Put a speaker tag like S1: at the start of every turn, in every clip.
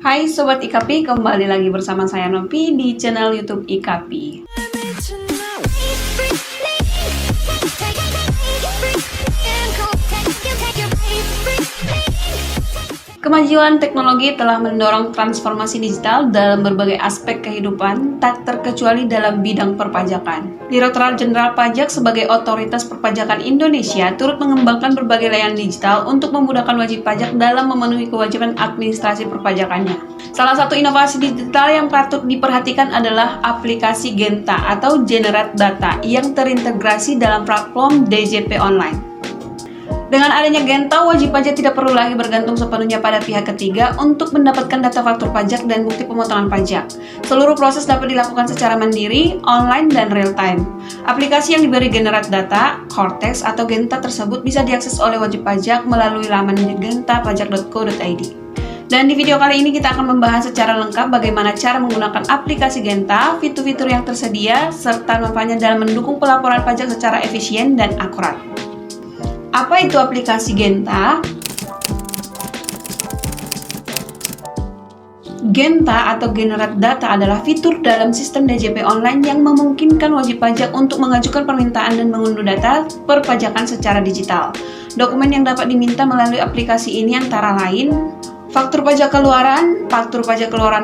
S1: Hai Sobat IKAPI, kembali lagi bersama saya Novi di channel YouTube IKAPI. Kemajuan teknologi telah mendorong transformasi digital dalam berbagai aspek kehidupan, tak terkecuali dalam bidang perpajakan. Direktorat Jenderal Pajak sebagai otoritas perpajakan Indonesia turut mengembangkan berbagai layanan digital untuk memudahkan wajib pajak dalam memenuhi kewajiban administrasi perpajakannya. Salah satu inovasi digital yang patut diperhatikan adalah aplikasi Genta atau Generate Data yang terintegrasi dalam platform DJP Online. Dengan adanya Genta, wajib pajak tidak perlu lagi bergantung sepenuhnya pada pihak ketiga untuk mendapatkan data faktur pajak dan bukti pemotongan pajak. Seluruh proses dapat dilakukan secara mandiri, online, dan real-time. Aplikasi yang diberi Generate Data, Cortex, atau Genta tersebut bisa diakses oleh wajib pajak melalui laman gentapajak.co.id. Dan di video kali ini kita akan membahas secara lengkap bagaimana cara menggunakan aplikasi Genta, fitur-fitur yang tersedia, serta manfaatnya dalam mendukung pelaporan pajak secara efisien dan akurat. Apa itu aplikasi Genta? Genta atau Generate Data adalah fitur dalam sistem DJP online yang memungkinkan wajib pajak untuk mengajukan permintaan dan mengunduh data perpajakan secara digital. Dokumen yang dapat diminta melalui aplikasi ini antara lain faktur pajak keluaran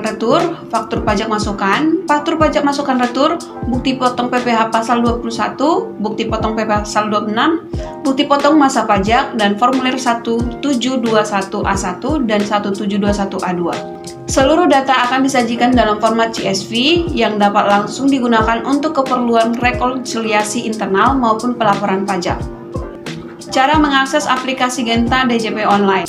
S1: retur, faktur pajak masukan retur, bukti potong PPh pasal 21, bukti potong PPh pasal 26, bukti potong masa pajak, dan formulir 1721A1 dan 1721A2. Seluruh data akan disajikan dalam format CSV yang dapat langsung digunakan untuk keperluan rekonsiliasi internal maupun pelaporan pajak. Cara mengakses aplikasi Genta DJP Online.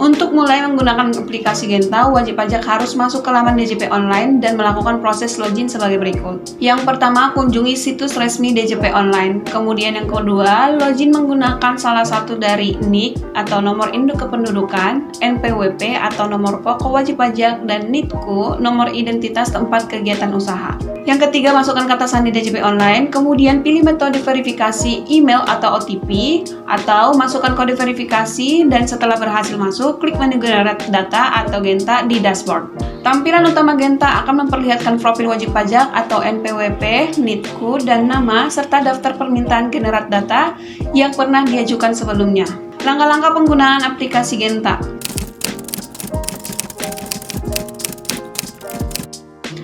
S1: Untuk mulai menggunakan aplikasi Genta, wajib pajak harus masuk ke laman DJP Online dan melakukan proses login sebagai berikut. Yang pertama, kunjungi situs resmi DJP Online. Kemudian yang kedua, login menggunakan salah satu dari NIK atau nomor induk kependudukan, NPWP atau nomor pokok wajib pajak, dan NITKU, nomor identitas tempat kegiatan usaha. Yang ketiga, masukkan kata sandi DJP Online, kemudian pilih metode verifikasi email atau OTP, atau masukkan kode verifikasi, dan setelah berhasil masuk, klik menu Generate Data atau Genta di dashboard. Tampilan utama Genta akan memperlihatkan profil wajib pajak atau NPWP, NITKU, dan nama, serta daftar permintaan Generate Data yang pernah diajukan sebelumnya. Langkah-langkah penggunaan aplikasi Genta.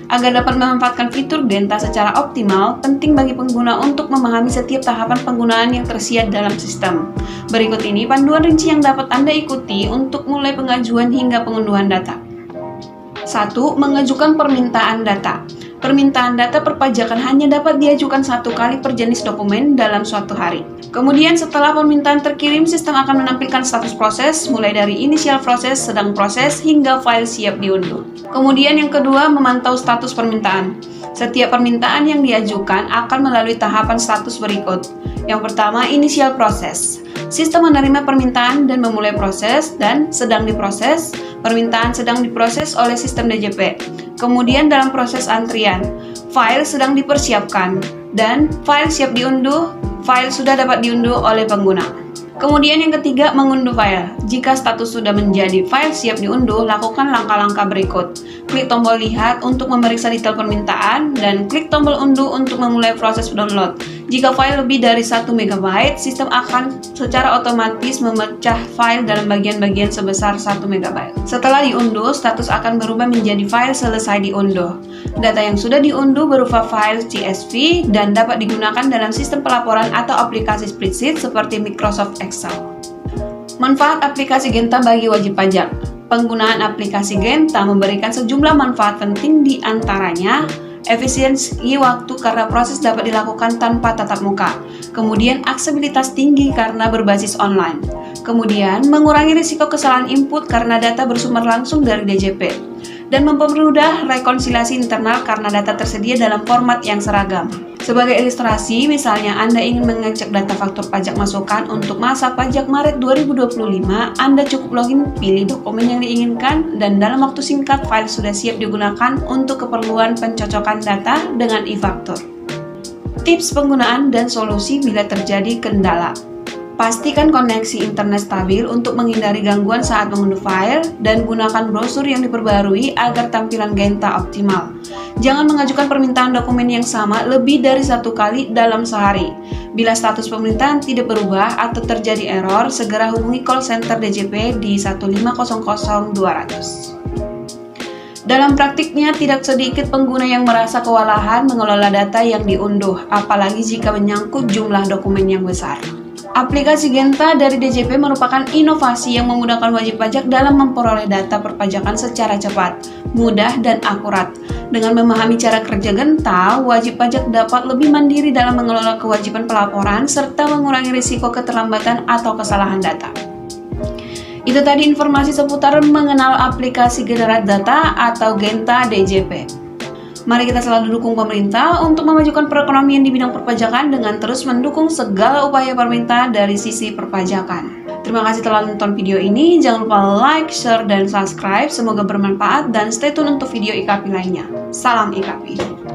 S1: Agar dapat memanfaatkan fitur Genta secara optimal, penting bagi pengguna untuk memahami setiap tahapan penggunaan yang tersirat dalam sistem. Berikut ini panduan rinci yang dapat Anda ikuti untuk mulai pengajuan hingga pengunduhan data. 1. Mengajukan permintaan data. Permintaan data perpajakan hanya dapat diajukan satu kali per jenis dokumen dalam suatu hari. Kemudian setelah permintaan terkirim, sistem akan menampilkan status proses, mulai dari inisial proses, sedang proses, hingga file siap diunduh. Kemudian yang kedua, memantau status permintaan. Setiap permintaan yang diajukan akan melalui tahapan status berikut. Yang pertama, inisial proses. Sistem menerima permintaan dan memulai proses, dan sedang diproses. Permintaan sedang diproses oleh sistem DJP. Kemudian dalam proses antrian, file sedang dipersiapkan, dan file siap diunduh, file sudah dapat diunduh oleh pengguna. Kemudian yang ketiga, mengunduh file. Jika status sudah menjadi file siap diunduh, lakukan langkah-langkah berikut. Klik tombol lihat untuk memeriksa detail permintaan, dan klik tombol unduh untuk memulai proses download. Jika file lebih dari 1 MB, sistem akan secara otomatis memecah file dalam bagian-bagian sebesar 1 MB. Setelah diunduh, status akan berubah menjadi file selesai diunduh. Data yang sudah diunduh berupa file CSV dan dapat digunakan dalam sistem pelaporan atau aplikasi spreadsheet seperti Microsoft Excel. Manfaat aplikasi Genta bagi wajib pajak. Penggunaan aplikasi Genta memberikan sejumlah manfaat penting, di antaranya efisiensi waktu karena proses dapat dilakukan tanpa tatap muka. Kemudian aksesibilitas tinggi karena berbasis online. Kemudian mengurangi risiko kesalahan input karena data bersumber langsung dari DJP. Dan mempermudah rekonsiliasi internal karena data tersedia dalam format yang seragam. Sebagai ilustrasi, misalnya Anda ingin mengecek data faktur pajak masukan untuk masa pajak Maret 2025, Anda cukup login, pilih dokumen yang diinginkan, dan dalam waktu singkat file sudah siap digunakan untuk keperluan pencocokan data dengan e-faktur. Tips penggunaan dan solusi bila terjadi kendala. Pastikan koneksi internet stabil untuk menghindari gangguan saat mengunduh file dan gunakan brosur yang diperbarui agar tampilan Genta optimal. Jangan mengajukan permintaan dokumen yang sama lebih dari 1 kali dalam sehari. Bila status permintaan tidak berubah atau terjadi error, segera hubungi call center DJP di 1500200. Dalam praktiknya, tidak sedikit pengguna yang merasa kewalahan mengelola data yang diunduh, apalagi jika menyangkut jumlah dokumen yang besar. Aplikasi Genta dari DJP merupakan inovasi yang memudahkan wajib pajak dalam memperoleh data perpajakan secara cepat, mudah, dan akurat. Dengan memahami cara kerja Genta, wajib pajak dapat lebih mandiri dalam mengelola kewajiban pelaporan serta mengurangi risiko keterlambatan atau kesalahan data. Itu tadi informasi seputar mengenal aplikasi generat data atau Genta DJP. Mari kita selalu dukung pemerintah untuk memajukan perekonomian di bidang perpajakan dengan terus mendukung segala upaya pemerintah dari sisi perpajakan. Terima kasih telah menonton video ini. Jangan lupa like, share, dan subscribe. Semoga bermanfaat dan stay tune untuk video IKP lainnya. Salam IKP.